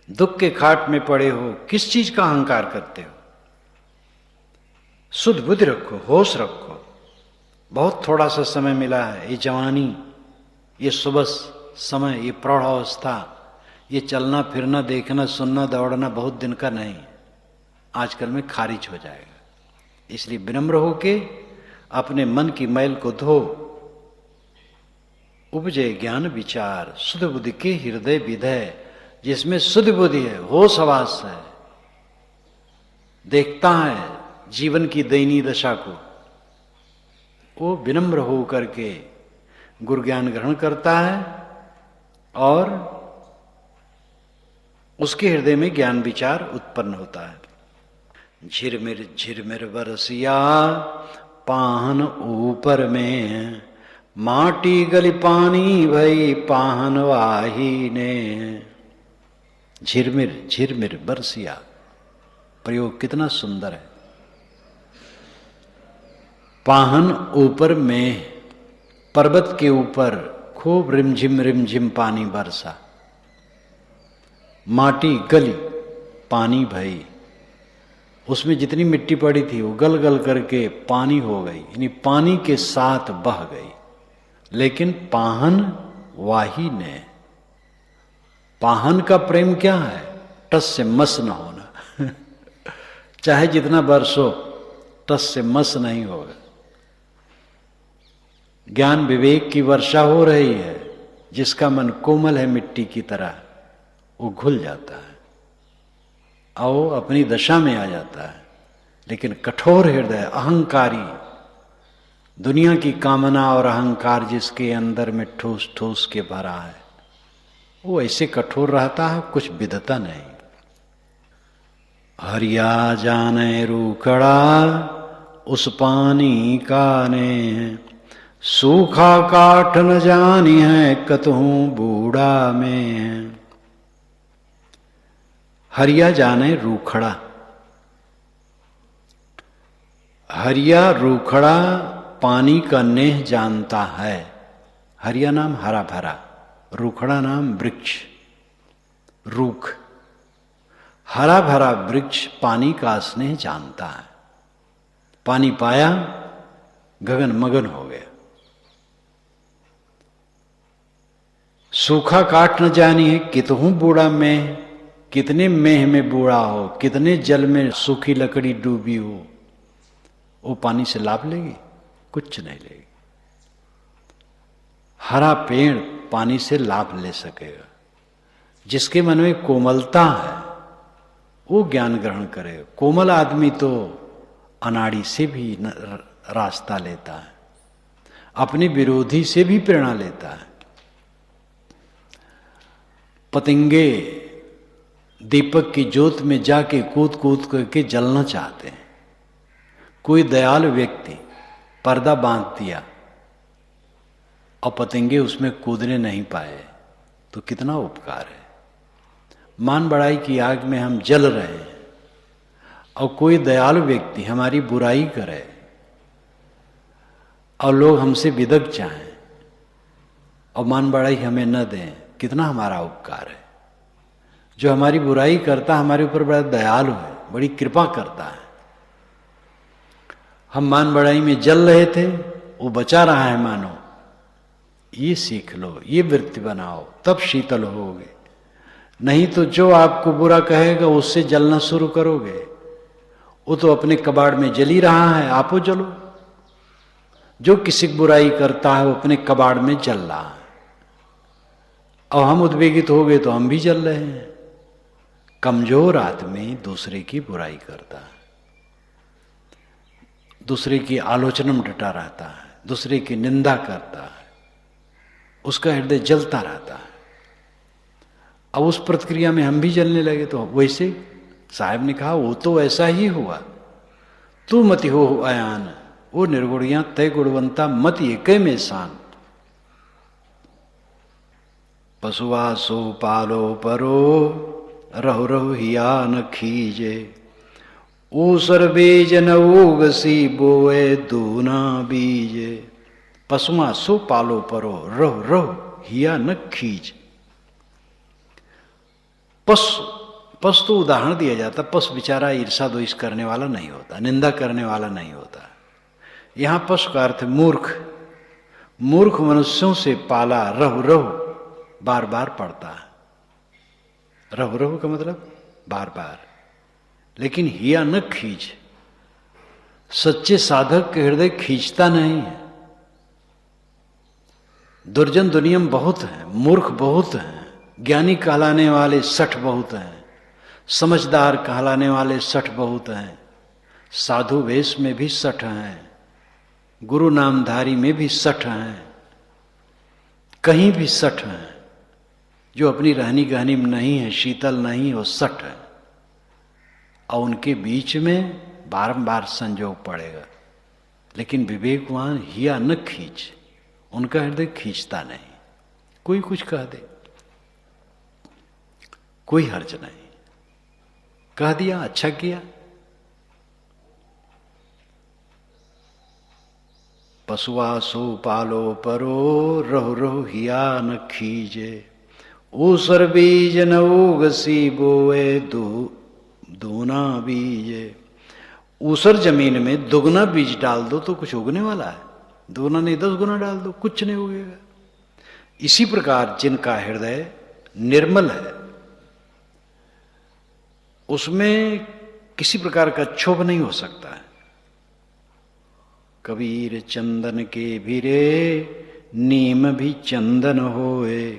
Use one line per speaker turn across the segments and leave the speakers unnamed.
दुख के खाट में पड़े हो, किस चीज का अहंकार करते हो? शुद्ध बुद्धि रखो, होश रखो। बहुत थोड़ा सा समय मिला है, ये जवानी, ये सुबह समय, ये प्रौढ़ावस्था, ये चलना फिरना, देखना सुनना दौड़ना बहुत दिन का नहीं है, आजकल में खारिज हो जाएगा। इसलिए विनम्र होके अपने मन की मैल को धो। उपजे ज्ञान विचार शुद्ध बुद्धि के हृदय विधय, जिसमें शुद्ध बुद्धि है, होश हवास है, देखता है जीवन की दयनीय दशा को, वो विनम्र हो करके गुरु ज्ञान ग्रहण करता है और उसके हृदय में ज्ञान विचार उत्पन्न होता है। झिरमिर बरसिया पाहन ऊपर में, माटी गली पानी भई पाहन वाही ने। झिरमिर बरसिया, प्रयोग कितना सुंदर है। पाहन ऊपर में, पर्वत के ऊपर खूब रिमझिम पानी बरसा। माटी गली पानी भई, उसमें जितनी मिट्टी पड़ी थी वो गल गल करके पानी हो गई, यानी पानी के साथ बह गई। लेकिन पाहन वाही ने, पाहन का प्रेम क्या है? टस से मस न होना चाहे जितना बरसो, टस से मस नहीं होगा। ज्ञान विवेक की वर्षा हो रही है, जिसका मन कोमल है मिट्टी की तरह, वो घुल जाता है और वो अपनी दशा में आ जाता है। लेकिन कठोर हृदय अहंकारी, दुनिया की कामना और अहंकार जिसके अंदर में ठूस ठूस के भरा है, वो ऐसे कठोर रहता है, कुछ विधता नहीं। हरिया जाने रूखड़ा उस पानी का ने, सूखा काठ न जानी है कतहूं बूढ़ा में। हरिया जाने रूखड़ा, हरिया रूखड़ा पानी का नेह जानता है। हरिया नाम हरा भरा, रूखड़ा नाम वृक्ष, रूख। हरा भरा वृक्ष पानी का स्नेह जानता है। पानी पाया, गगन मगन हो गया। सूखा काट न जानी है कितहूं बूढ़ा में, कितने मेह में बूढ़ा हो, कितने जल में सूखी लकड़ी डूबी हो, वो पानी से लाभ लेगी? कुछ नहीं लेगी। हरा पेड़ पानी से लाभ ले सकेगा। जिसके मन में कोमलता है वो ज्ञान ग्रहण करेगा। कोमल आदमी तो अनाड़ी से भी रास्ता लेता है, अपने विरोधी से भी प्रेरणा लेता है। पतंगे दीपक की ज्योत में जाके कूद कूद करके जलना चाहते हैं। कोई दयालु व्यक्ति पर्दा बांध दिया और पतंगे उसमें कूदने नहीं पाए, तो कितना उपकार है। मान बढ़ाई की आग में हम जल रहे हैं और कोई दयालु व्यक्ति हमारी बुराई करे और लोग हमसे विदक चाहें और मान बढ़ाई हमें न दें, कितना हमारा उपकार है। जो हमारी बुराई करता हमारे ऊपर बड़ा दयालु है, बड़ी कृपा करता है। हम मान बढ़ाई में जल रहे थे, वो बचा रहा है मानो। ये सीख लो, ये वृत्ति बनाओ, तब शीतल होगे। नहीं तो जो आपको बुरा कहेगा उससे जलना शुरू करोगे। वो तो अपने कबाड़ में जल ही रहा है, आपो जलो। जो किसी की बुराई करता है वो अपने कबाड़ में जल रहा है और हम उद्वेगित हो गए तो हम भी जल रहे हैं। कमजोर आदमी दूसरे की बुराई करता है, दूसरे की आलोचना में डटा रहता है, दूसरे की निंदा करता है, उसका हृदय जलता रहता है। अब उस प्रतिक्रिया में हम भी जलने लगे तो वैसे साहब ने कहा वो तो ऐसा ही हुआ। तू मति हो अयान, वो निर्गुणिया तय गुणवंता मत एक में शांत। पशुआ सो पालो परो, रहो रहो हिया न खीजे। ऊसर बेज न उगसी बोए दूना बीजे। पशुआ सो पालो परो, रहो रहो हिया न खीज। पशु तो उदाहरण दिया जाता, पशु बेचारा ईर्षा द्वेष करने वाला नहीं होता, निंदा करने वाला नहीं होता। यहां पशु का अर्थ मूर्ख, मूर्ख मनुष्यों से पाला रहु रहु बार बार पड़ता है। रहु रहु का मतलब बार बार, लेकिन हिया न खींच, सच्चे साधक के हृदय खींचता नहीं है। दुर्जन दुनिया में बहुत हैं, मूर्ख बहुत हैं, ज्ञानी कहलाने वाले 60 बहुत हैं, समझदार कहलाने वाले 60 बहुत हैं, साधु वेश में भी 60 हैं, गुरु नामधारी में भी 60 हैं, कहीं भी 60 हैं। जो अपनी रहनी गहनी में नहीं है, शीतल नहीं, वो 60 है। और उनके बीच में बारंबार संजोग पड़ेगा, लेकिन विवेकवान हिया न खींच, उनका हृदय खींचता नहीं। कोई कुछ कह दे, कोई हर्ज नहीं, कह दिया अच्छा किया। पशुआ सो पालो परो रहु रहु हिया न खीजे, ऊसर बीज न उगसी बोए दूना बीजे। ऊसर जमीन में दुगना बीज डाल दो तो कुछ उगने वाला है, दुगना नहीं 10 गुना डाल दो कुछ नहीं उगेगा। इसी प्रकार जिनका हृदय निर्मल है, उसमें किसी प्रकार का क्षोभ नहीं हो सकता है। कबीर चंदन के भिरे नीम भी चंदन होए,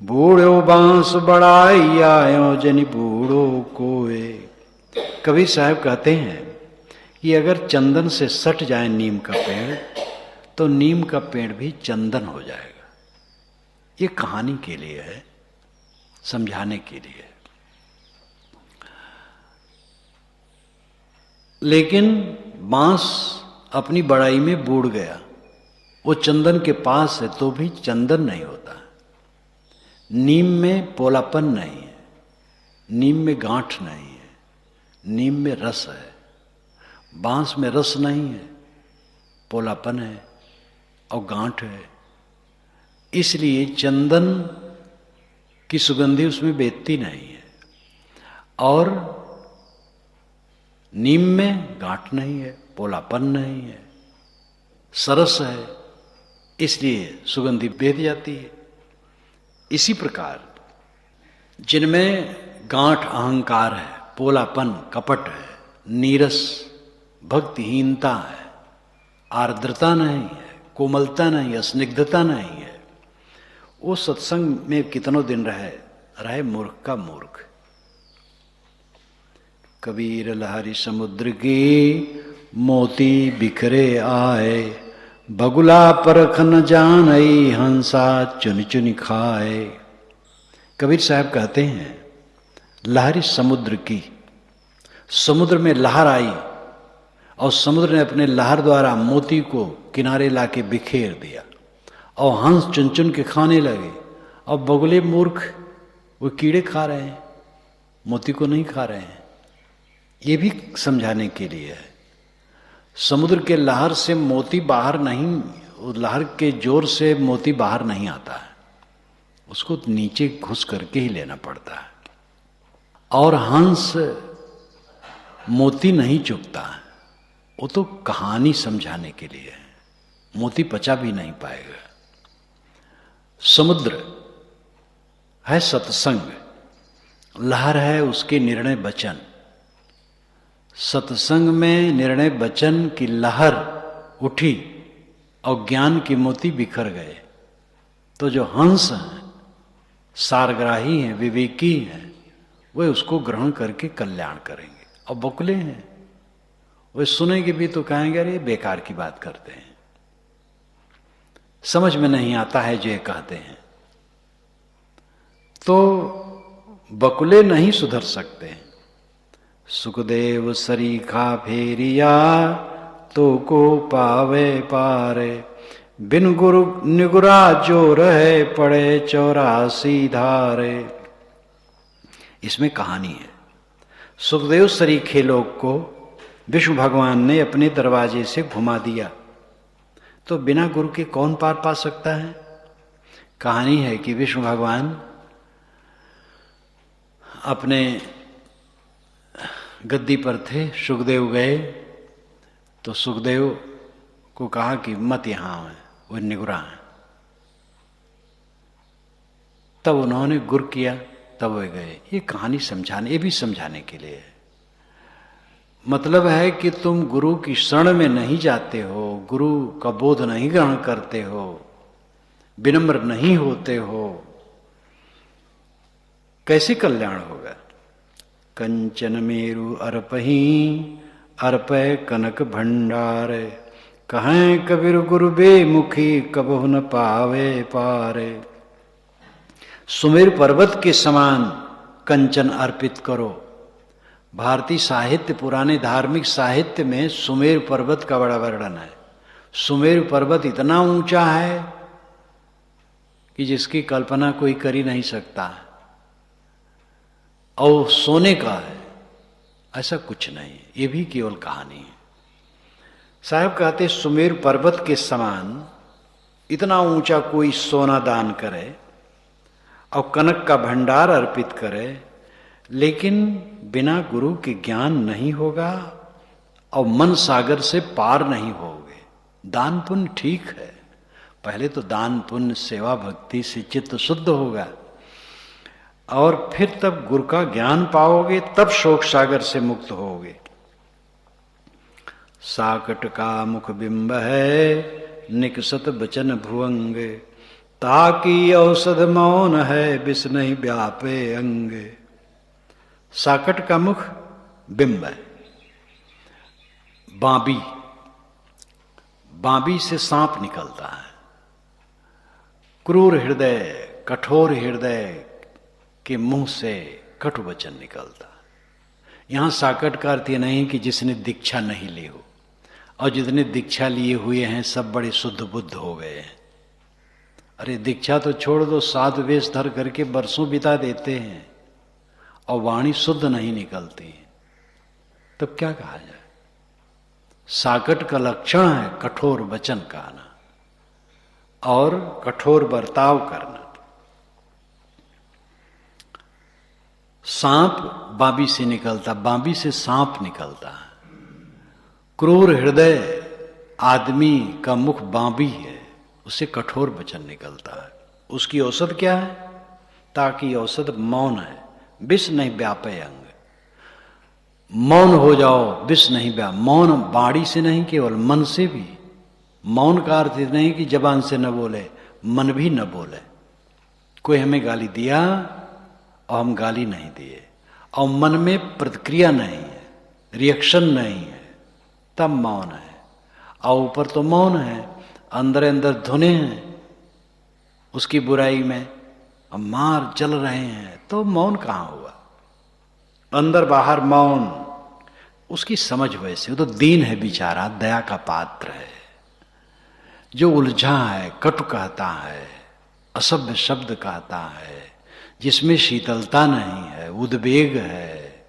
बूढ़ो बांस बड़ाई आयो जनि बूढ़ो कोए। कबीर साहब कहते हैं कि अगर चंदन से सट जाए नीम का पेड़, तो नीम का पेड़ भी चंदन हो जाएगा। ये कहानी के लिए है, समझाने के लिए। लेकिन बांस अपनी बड़ाई में बूढ़ गया, वो चंदन के पास है तो भी चंदन नहीं होता। नीम में पोलापन नहीं है, नीम में गांठ नहीं है, नीम में रस है। बांस में रस नहीं है, पोलापन है और गांठ है। इसलिए चंदन की सुगंधी उसमें बेचती नहीं है। और नीम में गांठ नहीं है, पोलापन नहीं है, सरस है, इसलिए सुगंधी बेच जाती है। इसी प्रकार जिनमें गांठ अहंकार है, पोलापन कपट है, नीरस भक्तिहीनता है, आर्द्रता नहीं है, कोमलता नहीं है, स्निग्धता नहीं है, वो सत्संग में कितनों दिन रहे मूर्ख का मूर्ख। कबीर लहरी समुद्र की मोती बिखरे आए, बगुला परख न जानई हंसा चुन चुन खाए। कबीर साहब कहते हैं लहरी समुद्र की, समुद्र में लहर आई और समुद्र ने अपने लहर द्वारा मोती को किनारे लाके बिखेर दिया और हंस चुन चुन के खाने लगे। और बगुले मूर्ख वो कीड़े खा रहे हैं, मोती को नहीं खा रहे हैं। ये भी समझाने के लिए है। समुद्र के लहर से मोती बाहर नहीं, लहर के जोर से मोती बाहर नहीं आता है, उसको नीचे घुस करके ही लेना पड़ता है। और हंस मोती नहीं चुगता है, वो तो कहानी समझाने के लिए है, मोती पचा भी नहीं पाएगा। समुद्र है सत्संग, लहर है उसके निर्णय वचन। सत्संग में निर्णय वचन की लहर उठी और ज्ञान की मोती बिखर गए, तो जो हंस हैं, सारग्राही हैं, विवेकी हैं, वे उसको ग्रहण करके कल्याण करेंगे। और बकुले हैं, वे सुनेंगे भी तो कहेंगे अरे बेकार की बात करते हैं, समझ में नहीं आता है जो ये कहते हैं। तो बकुले नहीं सुधर सकते। सुखदेव सरीखा फेरिया तो को पावे पारे, बिन गुरु निगुरा जो रहे पड़े 84 धारे। इसमें कहानी है। सुखदेव सरीखे लोग को विष्णु भगवान ने अपने दरवाजे से घुमा दिया, तो बिना गुरु के कौन पार पा सकता है। कहानी है कि विष्णु भगवान अपने गद्दी पर थे, सुखदेव गए तो सुखदेव को कहा कि मत यहां है, वो निगुरा है। तब उन्होंने गुर किया, तब वे गए। ये कहानी समझाने, ये भी समझाने के लिए है। मतलब है कि तुम गुरु की शरण में नहीं जाते हो, गुरु का बोध नहीं ग्रहण करते हो, विनम्र नहीं होते हो, कैसे कल्याण होगा। कंचन मेरु अर्पही अर्पय कनक भंडार, कहें कबीर गुरु बेमुखी कबहु न पावे पारे। सुमेरु पर्वत के समान कंचन अर्पित करो। भारतीय साहित्य, पुराने धार्मिक साहित्य में सुमेरु पर्वत का बड़ा वर्णन है। सुमेरु पर्वत इतना ऊंचा है कि जिसकी कल्पना कोई कर ही नहीं सकता, और सोने का है, ऐसा कुछ नहीं है, ये भी केवल कहानी है। साहब कहते सुमेरु पर्वत के समान इतना ऊंचा कोई सोना दान करे और कनक का भंडार अर्पित करे, लेकिन बिना गुरु के ज्ञान नहीं होगा और मन सागर से पार नहीं होगे। दान पुण्य ठीक है, पहले तो दान पुण्य सेवा भक्ति से चित्त शुद्ध होगा और फिर तब गुरु का ज्ञान पाओगे, तब शोक सागर से मुक्त होगे। साकट का मुख बिंब है निकसत बचन भुवंग, ताकि औषध मौन है विष नहीं व्यापे अंग। साकट का मुख बिंब है, बांबी, बांबी से सांप निकलता है। क्रूर हृदय, कठोर हृदय के मुंह से कटु वचन निकलता है। यहां साकट का अर्थ यह नहीं कि जिसने दीक्षा नहीं ली हो, और जितने दीक्षा लिए हुए हैं सब बड़े शुद्ध बुद्ध हो गए हैं। अरे दीक्षा तो छोड़ दो, साधु वेश धर करके वर्षों बिता देते हैं और वाणी शुद्ध नहीं निकलती, तब क्या कहा जाए। साकट का लक्षण है कठोर वचन कहना और कठोर बर्ताव करना। सांप बांबी से निकलता, बांबी से सांप निकलता है। क्रूर हृदय आदमी का मुख बांबी है, उससे कठोर वचन निकलता है। उसकी औषध क्या है? ताकि औषध मौन है, विष नहीं व्यापे अंग। मौन हो जाओ, विष नहीं व्याप। मौन बाड़ी से नहीं, केवल मन से भी। मौन का अर्थ नहीं कि जबान से न बोले, मन भी न बोले। कोई हमें गाली दिया और हम गाली नहीं दिए और मन में प्रतिक्रिया नहीं है, रिएक्शन नहीं है, तब मौन है। और ऊपर तो मौन है, अंदर अंदर धुने हैं उसकी बुराई में, अब मार जल रहे हैं, तो मौन कहां हुआ? अंदर बाहर मौन। उसकी समझ वैसे, वो तो दीन है बेचारा, दया का पात्र है। जो उलझा है, कटु कहता है, असभ्य शब्द कहता है, जिसमें शीतलता नहीं है, उद्वेग है,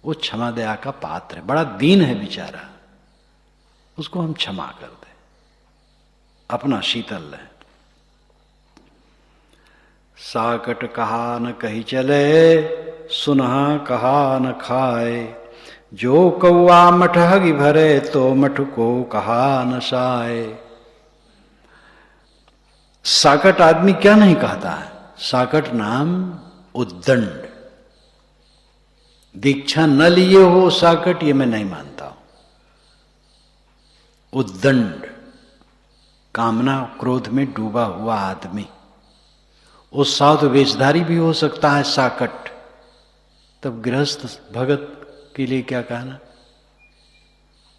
वो क्षमा दया का पात्र है। बड़ा दीन है बेचारा, उसको हम क्षमा कर दें, अपना शीतल है। साकट कहा न कही चले, सुनहा कहा न खाए, जो कौआ मठहगी भरे तो मठ को कहा न साए। साकट आदमी क्या नहीं कहता है? साकट नाम उद्दंड। दीक्षा न लिए हो साकट, ये मैं नहीं मानता हूं। उद्दंड, कामना क्रोध में डूबा हुआ आदमी। वो साधु वेशधारी भी हो सकता है साकट, तब गृहस्थ भगत के लिए क्या कहना?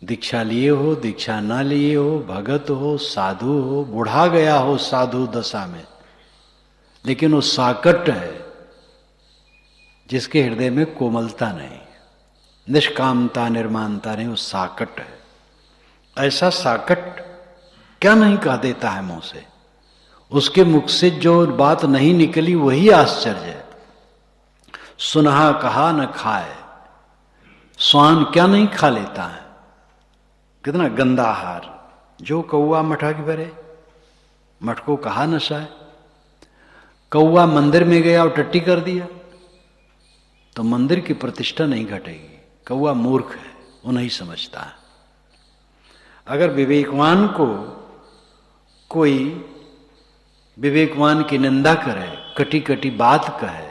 दीक्षा लिए हो, दीक्षा ना लिए हो, भगत हो, साधु हो, बुढ़ा गया हो साधु दशा में, लेकिन वो साकट है जिसके हृदय में कोमलता नहीं, निष्कामता निर्माणता नहीं, वो साकट है। ऐसा साकट क्या नहीं कह देता है मुंह से? उसके मुख से जो बात नहीं निकली वही आश्चर्य है। सुनहा कहा न खाए, स्वान क्या नहीं खा लेता है? कितना गंदा आहार। जो कौआ मठा की भरे, मठ को कहा न साए। कौआ मंदिर में गया और टट्टी कर दिया, तो मंदिर की प्रतिष्ठा नहीं घटेगी। कौआ मूर्ख है, वो नहीं समझता। अगर विवेकवान को कोई विवेकवान की निंदा करे, कटी कटी बात कहे,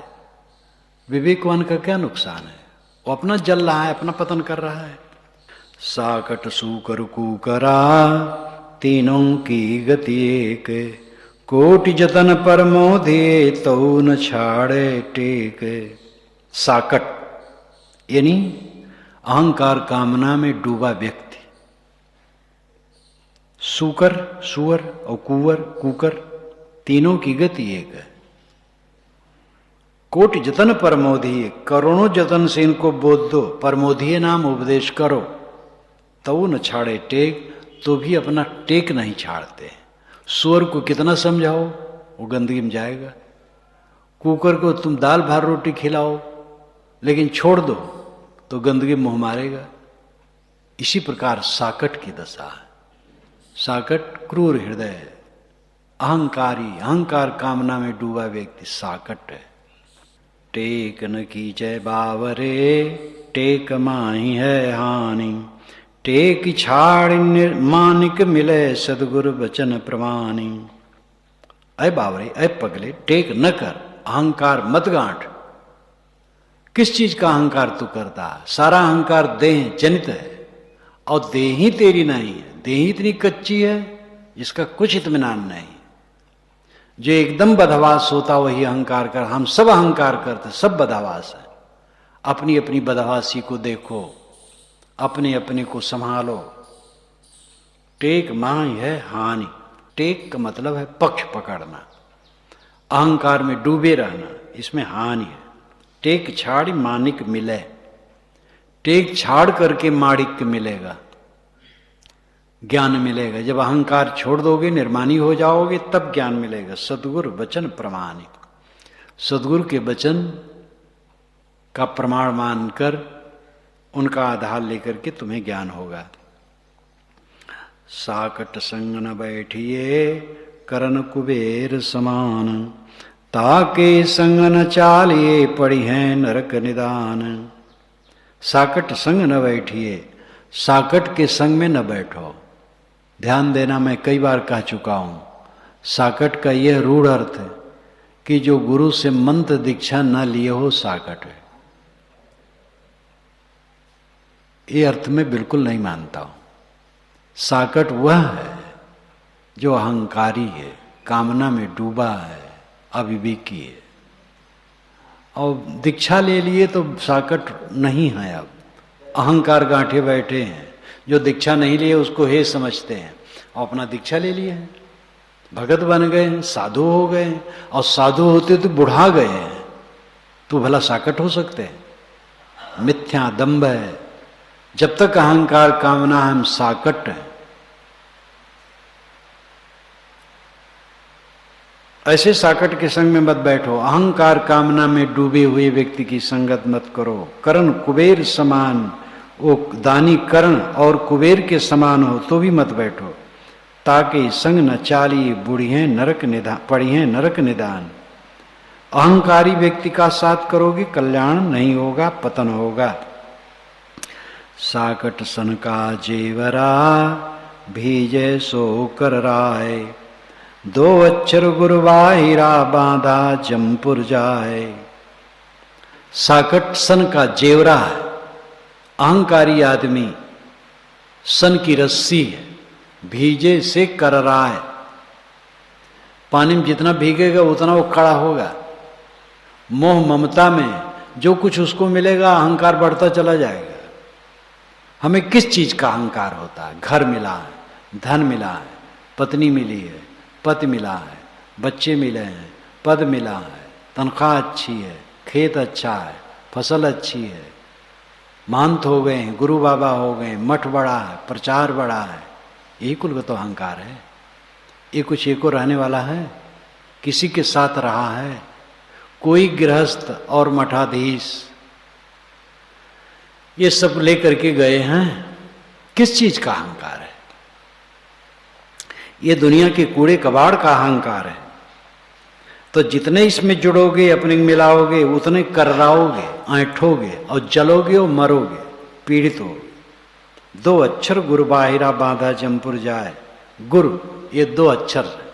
विवेकवान का क्या नुकसान है? वो अपना जल रहा है, अपना पतन कर रहा है। साकट सूकर कुकरा तीनों की गति एक, कोटि जतन पर मोधे तो न छाड़े टेक। साकट यानी अहंकार कामना में डूबा व्यक्ति। सूकर सुअर और कुंवर कुकर, तीनों की गति एक है। कोटि जतन परमोधीय, करोड़ों जतन से इनको बोध दो, परमोधीय नाम उपदेश करो, तो न छाड़े टेक, तो भी अपना टेक नहीं छाड़ते। सुअर को कितना समझाओ वो गंदगी में जाएगा। कुकर को तुम दाल भात रोटी खिलाओ लेकिन छोड़ दो तो गंदगी मुंह मारेगा। इसी प्रकार साकट की दशा है। साकट क्रूर हृदय, अहंकारी, अहंकार कामना में डूबा व्यक्ति साकट है। टेक न कीजय बावरे, टेक माही है हानि, टेक छाड़ मानिक मिले सदगुरु वचन प्रमाणी। अय बावरे, अय पगले, टेक न कर, अहंकार मत गांठ। किस चीज का अहंकार तू करता? सारा अहंकार देह जनित है और देह ही तेरी नहीं है। देह ही इतनी कच्ची है जिसका कुछ इत्मीनान नहीं। जो एकदम बदहवास होता वही अहंकार कर। हम सब अहंकार करते, सब बदहवास है। अपनी अपनी बदहवासी को देखो, अपने अपने को संभालो। टेक माही है हानि। टेक का मतलब है पक्ष पकड़ना, अहंकार में डूबे रहना, इसमें हानि है। टेक छाड़ मानिक मिले, टेक छाड़ करके माणिक्य मिलेगा, ज्ञान मिलेगा। जब अहंकार छोड़ दोगे, निर्मानी हो जाओगे, तब ज्ञान मिलेगा। सद्गुरु वचन प्रमाणिक, सद्गुरु के वचन का प्रमाण मानकर उनका आधार लेकर के तुम्हें ज्ञान होगा। साकट संग न बैठिए करन कुबेर समान, ताके संग न चालिए पड़ी हैं नरक निदान। साकट संग न बैठिए, साकट के संग में न बैठो। ध्यान देना, मैं कई बार कह चुका हूं, साकट का यह रूढ़ अर्थ है कि जो गुरु से मंत्र दीक्षा न लिए हो साकट है। ये अर्थ में बिल्कुल नहीं मानता हूं। साकट वह है जो अहंकारी है, कामना में डूबा है, अविवेकी है। और दीक्षा ले लिए तो साकट नहीं है। अब अहंकार गांठे बैठे हैं। जो दीक्षा नहीं लिए उसको हे समझते हैं और अपना दीक्षा ले लिए हैं, भगत बन गए हैं, साधु हो गए हैं। और साधु होते तो बुढ़ा गए हैं, तो भला साकट हो सकते हैं? मिथ्या दंभ है। जब तक अहंकार कामना हम साकट है। ऐसे साकट के संग में मत बैठो। अहंकार कामना में डूबे हुए व्यक्ति की संगत मत करो। करण कुबेर समान, वो दानी करण और कुबेर के समान हो तो भी मत बैठो। ताकि संग न चाली बुढ़िए नरक निदान, पढ़िए नरक निदान। अहंकारी व्यक्ति का साथ करोगे कल्याण नहीं होगा, पतन होगा। साकट सन का जेवरा भीजे सो कर राय, दो अक्षर गुरवाहिरा बांधा जमपुर जाए। साकट सन का जेवरा है। अहंकारी आदमी सन की रस्सी है, भीजे से कर रहा है। पानी में जितना भीगेगा उतना वो खड़ा होगा। मोह ममता में जो कुछ उसको मिलेगा अहंकार बढ़ता चला जाएगा। हमें किस चीज का अहंकार होता है? घर मिला है, धन मिला है, पत्नी मिली है, पति मिला है, बच्चे मिले हैं, पद मिला है, तनख्वाह अच्छी है, खेत अच्छा है, फसल अच्छी है, महंत हो गए हैं, गुरु बाबा हो गए, मठ बड़ा है, प्रचार बड़ा है। यही कुल का तो अहंकार है। ये कुछ एको रहने वाला है? किसी के साथ रहा है? कोई गृहस्थ और मठाधीश ये सब लेकर के गए हैं? किस चीज का अहंकार है? ये दुनिया के कूड़े कबाड़ का अहंकार है। तो जितने इसमें जुड़ोगे, अपने मिलाओगे, उतने कर्राओगे, ऐंठोगे और जलोगे और मरोगे, पीड़ित होगे। 2 अक्षर गुरु बाहिरा बांधा जमपुर जाए। गुरु, ये 2 अक्षर है।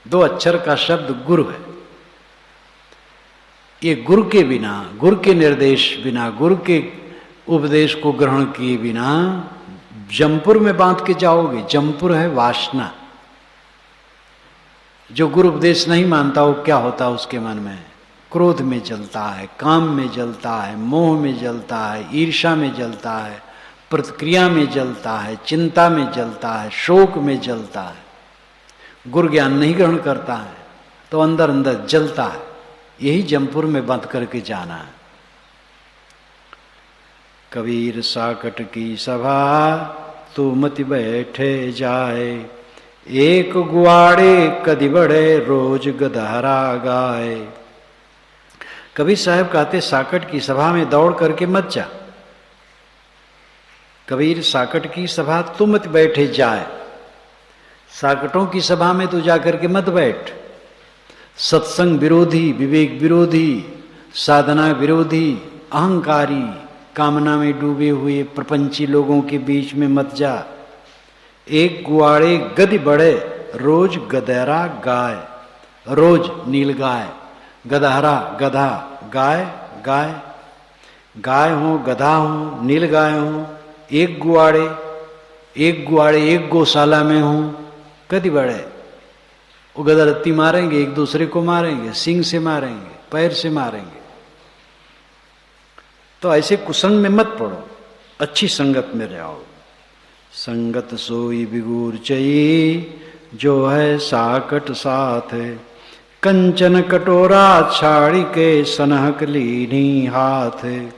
2 अक्षर का शब्द गुरु है। ये गुरु के बिना, गुरु के निर्देश बिना, गुरु के उपदेश को ग्रहण किए बिना जमपुर में बांध के जाओगे। जमपुर है वासना। जो गुरु उपदेश नहीं मानता वो क्या होता है उसके मन में? क्रोध में जलता है, काम में जलता है, मोह में जलता है, ईर्ष्या में जलता है, प्रतिक्रिया में जलता है, चिंता में जलता है, शोक में जलता है। गुरु ज्ञान नहीं ग्रहण करता है तो अंदर अंदर जलता है। यही जमपुर में बंद करके जाना है। कबीर साकट की सभा तू मति बैठे जाए, एक गुआड़े कदी बड़े रोज गदहरा गाए। कबीर साहब कहते साकट की सभा में दौड़ करके मत जा। कबीर साकट की सभा तू मत बैठे जाए। साकटों की सभा में तू जाकर के मत बैठ। सत्संग विरोधी, विवेक विरोधी, साधना विरोधी, अहंकारी, कामना में डूबे हुए प्रपंची लोगों के बीच में मत जा। एक गुआड़े गदि बड़े रोज गदहरा गाय। रोज नील गाय, गदहरा गधा, गाय गाय, गाय हो, गधा हो, नील गाय हो। एक गुआड़े एक गौशाला में हो, गदि बड़े। वो गदरत्ती मारेंगे, एक दूसरे को मारेंगे, सींग से मारेंगे, पैर से मारेंगे। तो ऐसे कुसंग में मत पड़ो, अच्छी संगत में रहो। संगत सोई बिगूर चई, जो है साकट साथ है। कंचन कटोरा छाड़ी के सनहक लीनी हाथ है।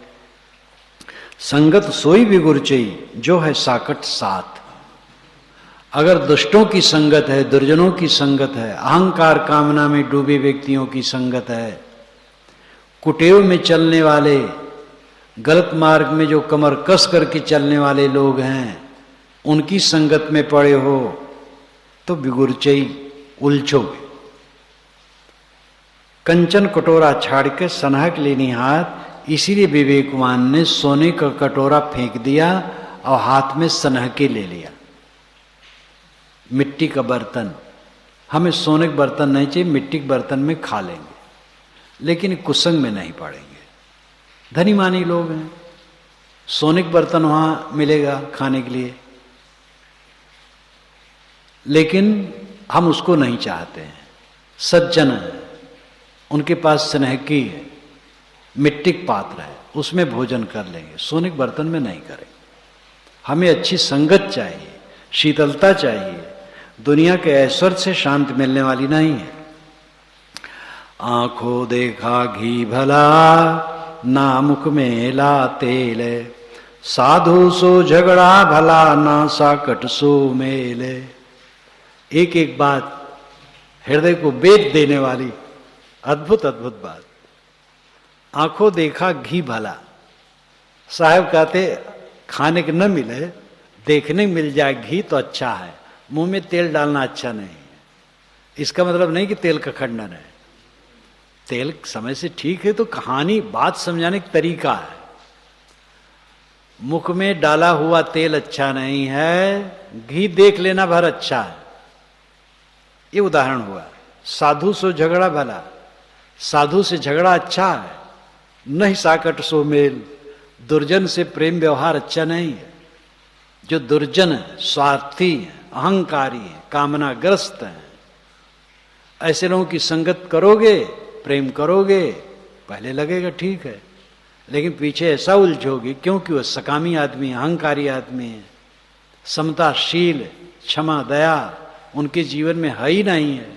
संगत सोई बिगुर चई, जो है साकट साथ। अगर दुष्टों की संगत है, दुर्जनों की संगत है, अहंकार कामना में डूबे व्यक्तियों की संगत है, कुटेव में चलने वाले, गलत मार्ग में जो कमर कस करके चलने वाले लोग हैं, उनकी संगत में पड़े हो तो बिगुरचई, उलझोगे। कंचन कटोरा छाड़ के सनहक लेनी हाथ। इसीलिए विवेकवान ने सोने का कटोरा फेंक दिया और हाथ में सनहके ले लिया। मिट्टी का बर्तन, हमें सोने के बर्तन नहीं चाहिए, मिट्टी के बर्तन में खा लेंगे, लेकिन कुसंग में नहीं पड़ेंगे। धनी मानी लोग हैं, सोने के बर्तन वहां मिलेगा खाने के लिए, लेकिन हम उसको नहीं चाहते हैं। सज्जन है, उनके पास सनहकी है, मिट्टी का पात्र है, उसमें भोजन कर लेंगे, सोने के बर्तन में नहीं करेंगे। हमें अच्छी संगत चाहिए, शीतलता चाहिए, दुनिया के ऐश्वर्य से शांति मिलने वाली नहीं है। आंखों देखा घी भला, ना मुख में ला तेल, साधु सो झगड़ा भला, ना साकट सो मेल। एक एक बात हृदय को बेच देने वाली अद्भुत अद्भुत बात। आंखों देखा घी भला, साहब कहते खाने के न मिले, देखने मिल जाए घी तो अच्छा है, मुंह में तेल डालना अच्छा नहीं है। इसका मतलब नहीं कि तेल का खंडन है, तेल समय से ठीक है, तो कहानी बात समझाने का तरीका है। मुख में डाला हुआ तेल अच्छा नहीं है, घी देख लेना भर अच्छा है। ये उदाहरण हुआ। साधु सो झगड़ा भला, साधु से झगड़ा अच्छा है, नहीं साकट सो मेल। दुर्जन से प्रेम व्यवहार अच्छा नहीं है। जो दुर्जन है, स्वार्थी है, अहंकारी है, कामनाग्रस्त है, ऐसे लोगों की संगत करोगे, प्रेम करोगे, पहले लगेगा ठीक है, लेकिन पीछे ऐसा उलझोगे क्योंकि वह सकामी आदमी, अहंकारी आदमी है, समताशील, क्षमा, दया उनके जीवन में है ही नहीं है,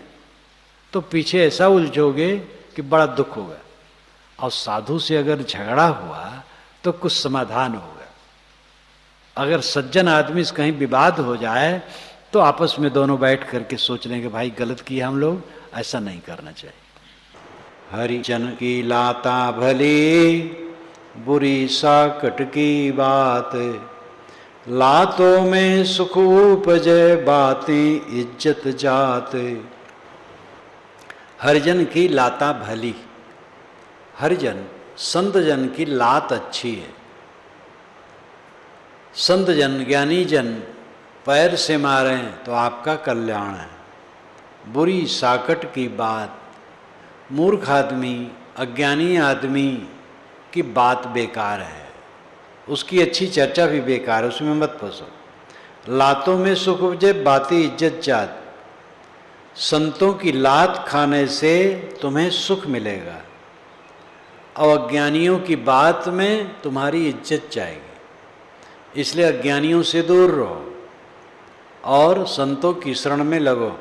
तो पीछे ऐसा उलझोगे कि बड़ा दुख होगा। और साधु से अगर झगड़ा हुआ तो कुछ समाधान होगा। अगर सज्जन आदमी से कहीं विवाद हो जाए तो आपस में दोनों बैठ करके सोच लेंगे भाई गलत किया हम लोग, ऐसा नहीं करना चाहिए। हरिजन की लाता भली, बुरी साकट की बात, लातों में सुख उपजे, बातें इज्जत जात। हरिजन की लाता भली, हरिजन संत जन की लात अच्छी है। संत जन ज्ञानी जन पैर से मारें तो आपका कल्याण है। बुरी साकट की बात, मूर्ख आदमी अज्ञानी आदमी की बात बेकार है, उसकी अच्छी चर्चा भी बेकार है, उसमें मत फंसो। लातों में सुख उपजे बाती इज्जत जात, संतों की लात खाने से तुम्हें सुख मिलेगा और अज्ञानियों की बात में तुम्हारी इज्जत जाएगी। इसलिए अज्ञानियों से दूर रहो और संतों की शरण में लगो।